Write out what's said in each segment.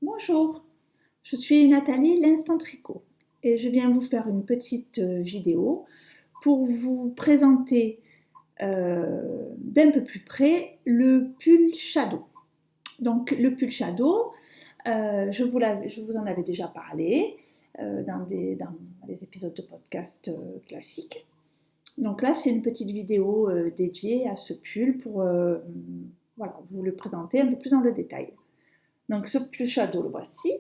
Bonjour, je suis Nathalie l'Instant Tricot et je viens vous faire une petite vidéo pour vous présenter d'un peu plus près le pull Shadow. Donc le pull Shadow, je vous en avais déjà parlé dans les épisodes de podcast classiques. Donc là, c'est une petite vidéo dédiée à ce pull pour voilà, vous le présenter un peu plus dans le détail. Donc ce pull Shadow, le voici.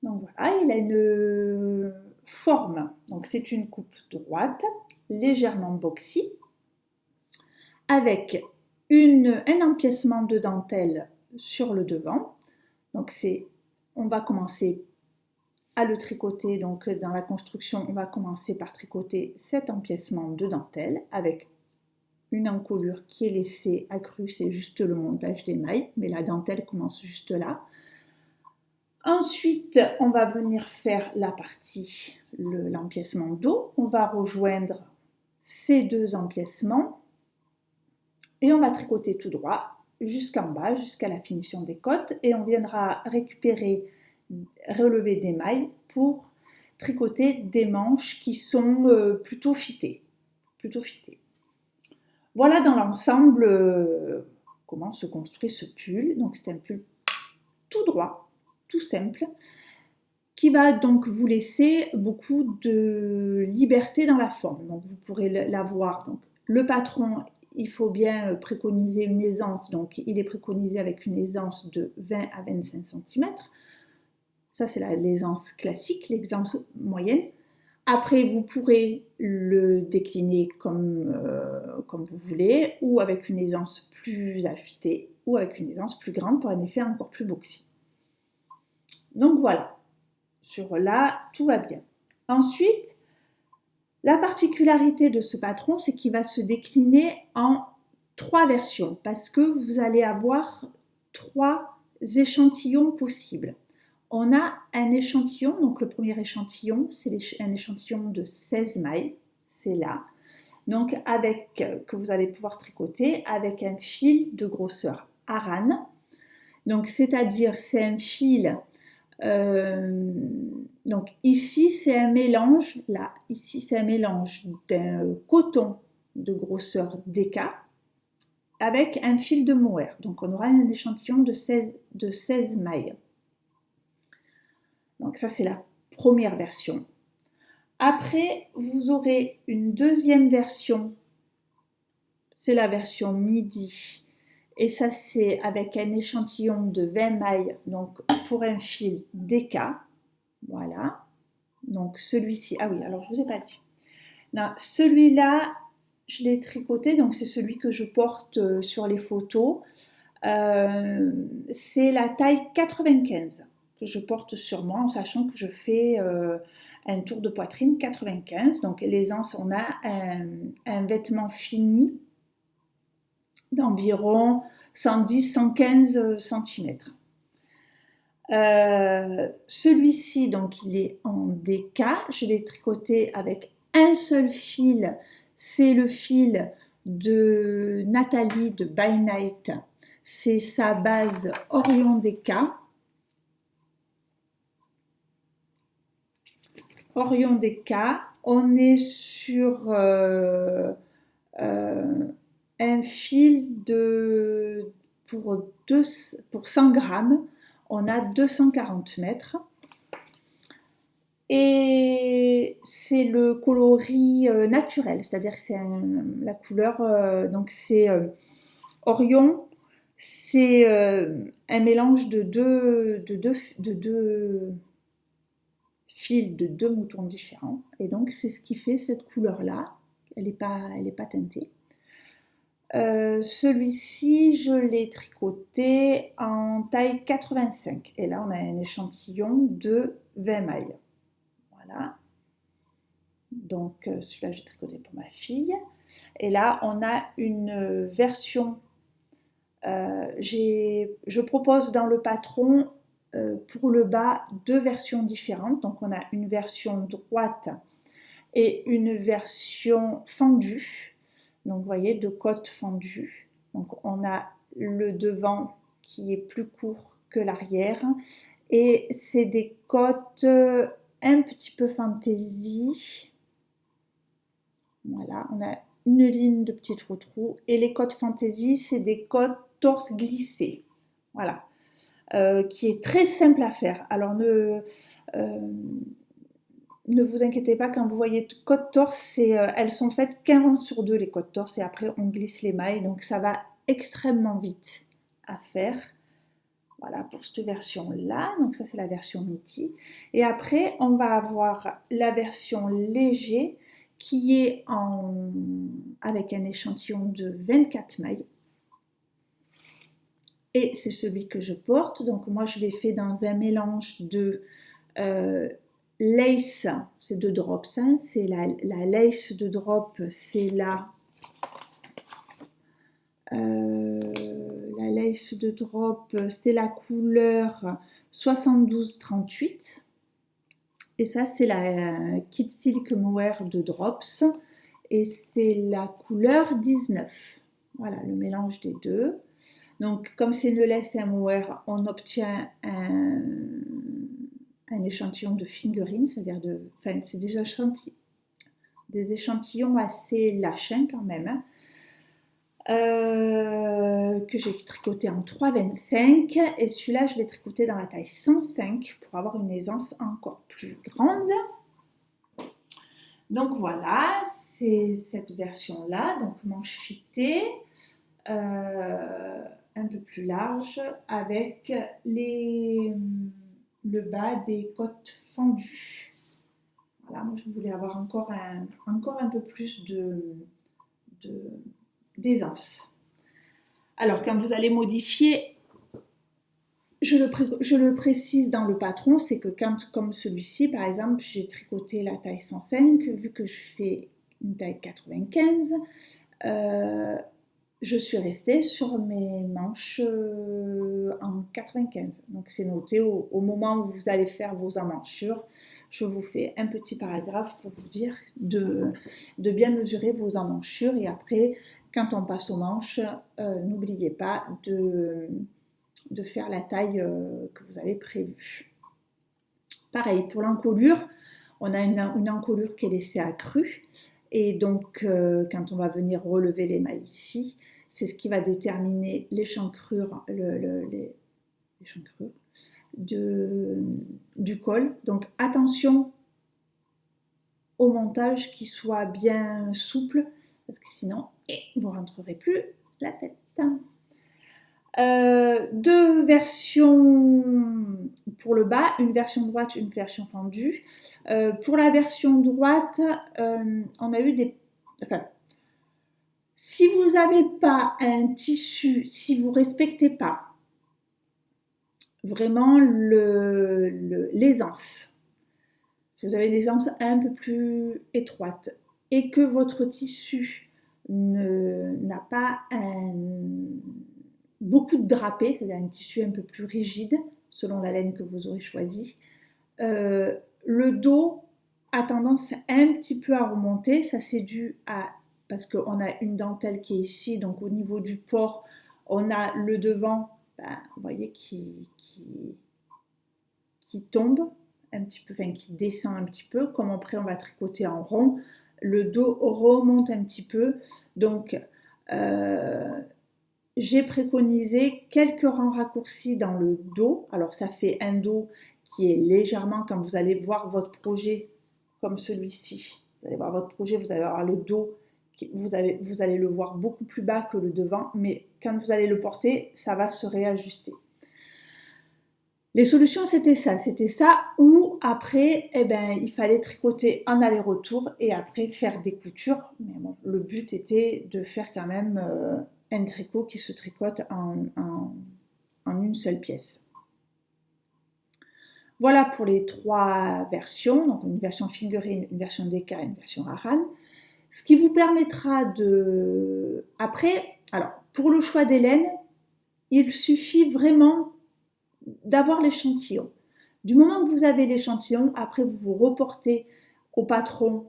Donc voilà, il a une forme, donc c'est une coupe droite, légèrement boxy, avec un empiècement de dentelle sur le devant. Donc on va commencer à le tricoter, donc dans la construction, on va commencer par tricoter cet empiècement de dentelle avec une encolure qui est laissée accrue, c'est juste le montage des mailles, mais la dentelle commence juste là. Ensuite, on va venir faire la partie, l'empiècement dos. On va rejoindre ces deux empiècements et on va tricoter tout droit jusqu'en bas, jusqu'à la finition des côtes. Et on viendra relever des mailles pour tricoter des manches qui sont plutôt fitées. Voilà dans l'ensemble comment se construit ce pull. Donc c'est un pull tout droit, tout simple, qui va donc vous laisser beaucoup de liberté dans la forme. Donc vous pourrez l'avoir. Donc le patron, il faut bien préconiser une aisance. Donc il est préconisé avec une aisance de 20 à 25 cm. Ça c'est l'aisance classique, l'aisance moyenne. Après, vous pourrez le décliner comme vous voulez, ou avec une aisance plus ajustée, ou avec une aisance plus grande pour un effet encore plus boxy. Donc voilà. Sur là, tout va bien. Ensuite, la particularité de ce patron, c'est qu'il va se décliner en 3 versions parce que vous allez avoir 3 échantillons possibles. On a un échantillon, donc le premier échantillon, c'est un échantillon de 16 mailles, c'est là. Donc que vous allez pouvoir tricoter avec un fil de grosseur Aran. Donc c'est-à-dire c'est un fil donc ici c'est un mélange, ici c'est un mélange d'un coton de grosseur DK avec un fil de mohair. Donc on aura un échantillon de 16 mailles. Donc ça c'est la première version. Après vous aurez une deuxième version, c'est la version midi. Et ça c'est avec un échantillon de 20 mailles, donc pour un fil DK. Voilà. Donc celui-ci, ah oui, alors je ne vous ai pas dit. Non, celui-là, je l'ai tricoté, donc c'est celui que je porte sur les photos. C'est la taille 95 que je porte sur moi, en sachant que je fais un tour de poitrine 95. Donc l'aisance, on a un vêtement fini d'environ 110-115 cm. Celui-ci, donc il est en DK, je l'ai tricoté avec un seul fil, c'est le fil de Nathalie de By Night, c'est sa base Orion DK. Orion DK, on est sur un fil pour 100 grammes, on a 240 mètres. Et c'est le coloris naturel, c'est-à-dire que c'est la couleur, donc c'est Orion, c'est un mélange de deux fils de 2 moutons différents. Et donc c'est ce qui fait cette couleur-là, elle n'est pas teintée. Celui-ci, je l'ai tricoté en taille 85. Et là, on a un échantillon de 20 mailles. Voilà. Donc, celui-là, j'ai tricoté pour ma fille. Et là, on a une version. Je propose dans le patron, pour le bas, 2 versions différentes. Donc, on a une version droite et une version fendue. Donc vous voyez, 2 côtes fendues. Donc on a le devant qui est plus court que l'arrière. Et c'est des côtes un petit peu fantaisie. Voilà, on a une ligne de petits trous-trous. Et les côtes fantaisie, c'est des côtes torse glissées. Voilà. Qui est très simple à faire. Alors ne vous inquiétez pas quand vous voyez côte torse, elles sont faites qu'un rang sur deux les côtes torse et après on glisse les mailles, donc ça va extrêmement vite à faire. Voilà pour cette version là, donc ça c'est la version midi. Et après on va avoir la version léger qui est avec un échantillon de 24 mailles. Et c'est celui que je porte. Donc moi je l'ai fait dans un mélange de lace, c'est de drops, hein, c'est la lace de drop, c'est la lace de drop, c'est la couleur 72-38. Et ça c'est la Kid Silk Mohair de drops et c'est la couleur 19. Voilà le mélange des deux. Donc, comme c'est une lace et un mohair, on obtient un échantillon de fingering, c'est-à-dire c'est des échantillons assez lâches quand même, que j'ai tricoté en 3,25 et celui-là, je l'ai tricoté dans la taille 105 pour avoir une aisance encore plus grande. Donc voilà, c'est cette version-là, donc manche filetée. Un peu plus large avec le bas des côtes fendues. Voilà, moi je voulais avoir encore un peu plus d'aisance. Alors quand vous allez modifier, je le précise dans le patron, c'est que comme celui-ci par exemple, j'ai tricoté la taille 105, vu que je fais une taille 95, je suis restée sur mes manches en 95. Donc c'est noté au moment où vous allez faire vos emmanchures. Je vous fais un petit paragraphe pour vous dire de bien mesurer vos emmanchures. Et après, quand on passe aux manches, n'oubliez pas de faire la taille que vous avez prévue. Pareil, pour l'encolure, on a une encolure qui est laissée accrue. Et donc, quand on va venir relever les mailles ici, c'est ce qui va déterminer l'échancrure du col. Donc, attention au montage qui soit bien souple, parce que sinon, vous ne rentrerez plus la tête. Deux versions pour le bas, une version droite, une version fendue. Pour la version droite, on a eu si vous n'avez pas un tissu, si vous ne respectez pas vraiment l'aisance, si vous avez une aisance un peu plus étroite et que votre tissu n'a pas beaucoup de drapé, c'est-à-dire un tissu un peu plus rigide, selon la laine que vous aurez choisie, le dos a tendance un petit peu à remonter. Ça c'est dû parce qu'on a une dentelle qui est ici, donc au niveau du port, on a le devant, vous voyez, qui tombe un petit peu, enfin qui descend un petit peu. Comme après on va tricoter en rond, le dos remonte un petit peu. Donc j'ai préconisé quelques rangs raccourcis dans le dos. Alors ça fait un dos qui est légèrement, quand vous allez voir votre projet comme celui-ci, vous allez voir votre projet, vous allez avoir le dos, vous allez le voir beaucoup plus bas que le devant, mais quand vous allez le porter, ça va se réajuster. Les solutions, c'était ça, ou après, il fallait tricoter en aller-retour et après faire des coutures. Mais bon, le but était de faire quand même un tricot qui se tricote en une seule pièce. Voilà pour les trois versions, donc une version fingering, une version DK et une version Aran. Ce qui vous permettra de... Après, alors, pour le choix des laines, il suffit vraiment d'avoir l'échantillon. Du moment que vous avez l'échantillon, après vous vous reportez au patron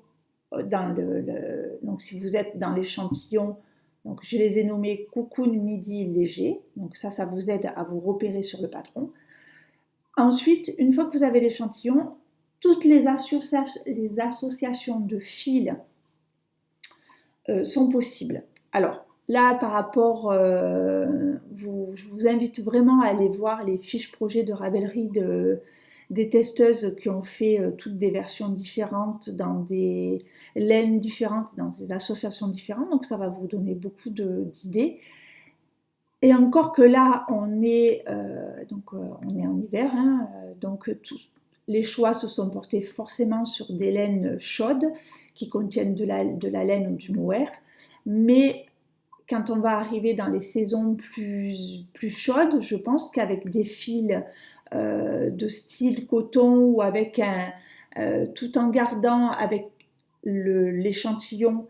donc si vous êtes dans l'échantillon Donc je les ai nommés cocoon, midi, léger. Donc ça vous aide à vous repérer sur le patron. Ensuite, une fois que vous avez l'échantillon, toutes les associations de fils sont possibles. Alors là, par rapport, je vous invite vraiment à aller voir les fiches projets de Ravelry des testeuses qui ont fait toutes des versions différentes dans des laines différentes, dans des associations différentes. Donc ça va vous donner beaucoup d'idées. Et encore que là, on est en hiver, hein, donc les choix se sont portés forcément sur des laines chaudes qui contiennent de la laine ou du mohair. Mais quand on va arriver dans les saisons plus chaudes, je pense qu'avec des fils de style coton ou avec tout en gardant avec l'échantillon,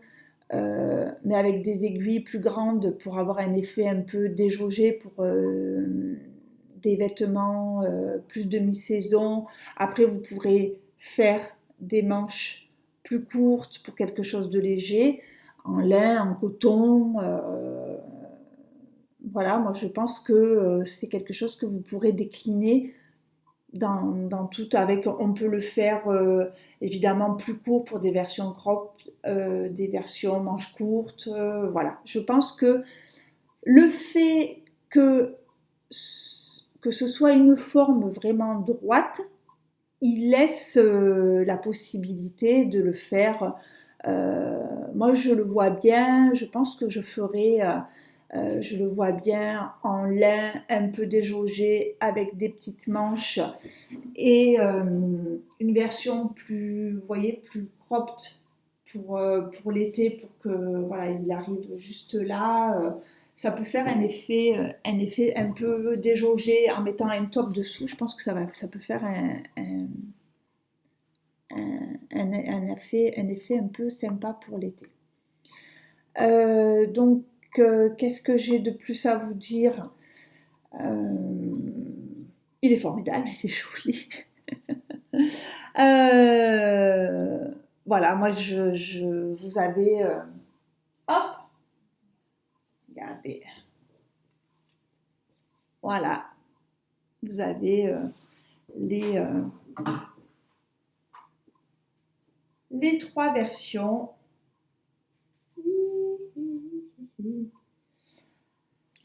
mais avec des aiguilles plus grandes pour avoir un effet un peu déjaugé pour des vêtements plus de mi-saison. Après, vous pourrez faire des manches plus courtes pour quelque chose de léger, en lin, en coton. Voilà, moi je pense que c'est quelque chose que vous pourrez décliner dans tout avec. On peut le faire évidemment plus court pour des versions crop, des versions manches courtes. Voilà, je pense que le fait que ce soit une forme vraiment droite, il laisse la possibilité de le faire. Moi, je le vois bien. Je pense que je ferai. Je le vois bien en lin un peu déjaugé avec des petites manches et une version plus, vous voyez, plus cropped pour l'été, pour que voilà, il arrive juste là. Ça peut faire un effet un peu déjaugé en mettant un top dessous. Je pense que ça peut faire un effet un peu sympa pour l'été. Donc, qu'est-ce que j'ai de plus à vous dire? Il est formidable, il est joli. Voilà, moi vous avez, hop, regardez, voilà, vous avez les 3 versions.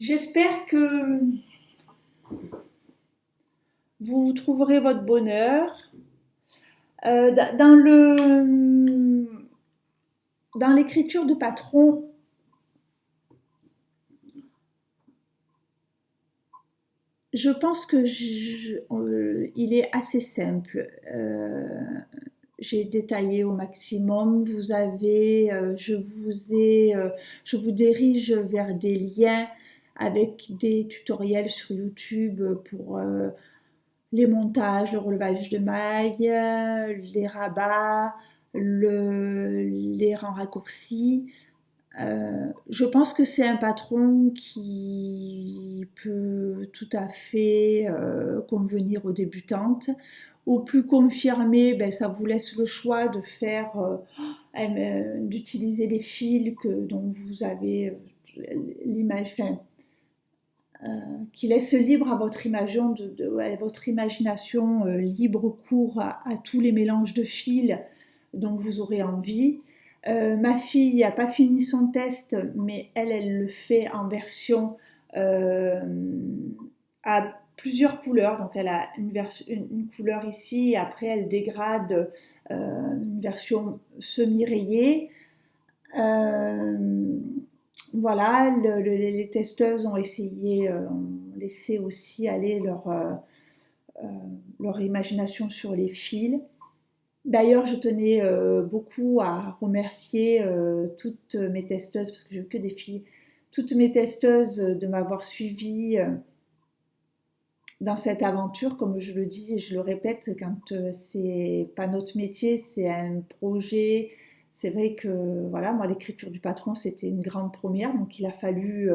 J'espère que vous trouverez votre bonheur. Dans l'écriture de patron, je pense que il est assez simple. J'ai détaillé au maximum. Je vous dirige vers des liens avec des tutoriels sur YouTube pour les montages, le relevage de mailles, les rabats, les rangs raccourcis. Je pense que c'est un patron qui peut tout à fait convenir aux débutantes. Aux plus confirmées, ben, ça vous laisse le choix de faire, d'utiliser les fils dont vous avez l'image, qui laisse libre à votre imagination, libre cours à tous les mélanges de fils dont vous aurez envie. Ma fille n'a pas fini son test, mais elle le fait en version à plusieurs couleurs. Donc elle a une couleur ici, et après elle dégrade une version semi-rayée. Voilà, les testeuses ont essayé, ont laissé aussi aller leur imagination sur les fils. D'ailleurs, je tenais beaucoup à remercier toutes mes testeuses, parce que j'ai eu que des filles, toutes mes testeuses de m'avoir suivie dans cette aventure. Comme je le dis et je le répète, quand c'est pas notre métier, c'est un projet. C'est vrai que voilà, moi l'écriture du patron c'était une grande première, donc il a fallu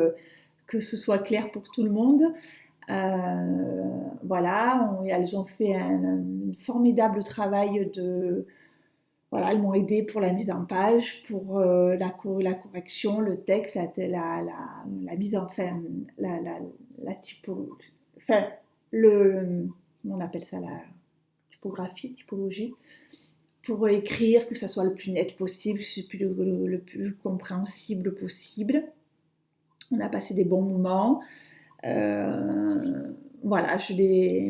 que ce soit clair pour tout le monde. Voilà, elles ont fait un formidable travail Voilà, elles m'ont aidé pour la mise en page, pour la correction, le texte, la mise en fin, la typologie, enfin, comment on appelle ça, la typologie, pour écrire, que ça soit le plus net possible, le plus compréhensible possible. On a passé des bons moments. Voilà,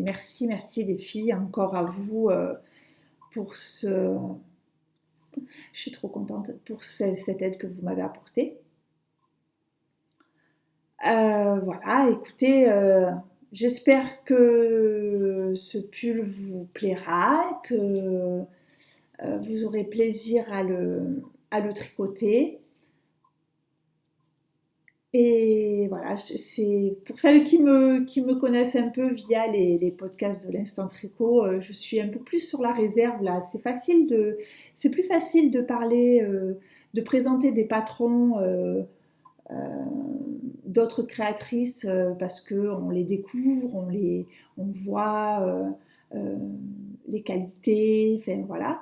merci les filles, encore à vous pour ce... Je suis trop contente pour cette aide que vous m'avez apportée. Voilà, écoutez, j'espère que ce pull vous plaira, que vous aurez plaisir à le tricoter. Et voilà, c'est pour celles qui me connaissent un peu via les podcasts de l'Instant Tricot, je suis un peu plus sur la réserve là. C'est plus facile de parler, de présenter des patrons euh, d'autres créatrices parce que on les découvre, on voit les qualités, enfin voilà.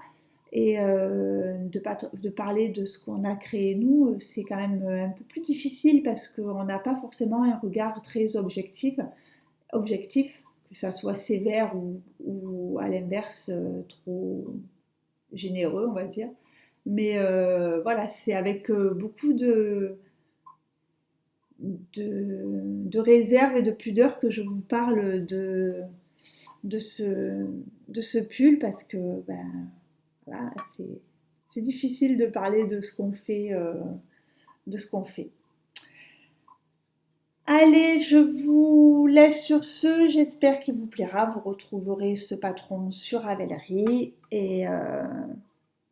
Et de parler de ce qu'on a créé nous, c'est quand même un peu plus difficile parce qu'on n'a pas forcément un regard très objectif, que ça soit sévère ou à l'inverse trop généreux, on va dire. Mais voilà, c'est avec beaucoup de réserve et de pudeur que je vous parle de ce pull parce que ben, voilà, c'est difficile de parler de ce qu'on fait, Allez, je vous laisse sur ce. J'espère qu'il vous plaira. Vous retrouverez ce patron sur Ravelry. Et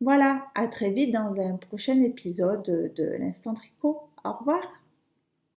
voilà, à très vite dans un prochain épisode de l'Instant Tricot. Au revoir.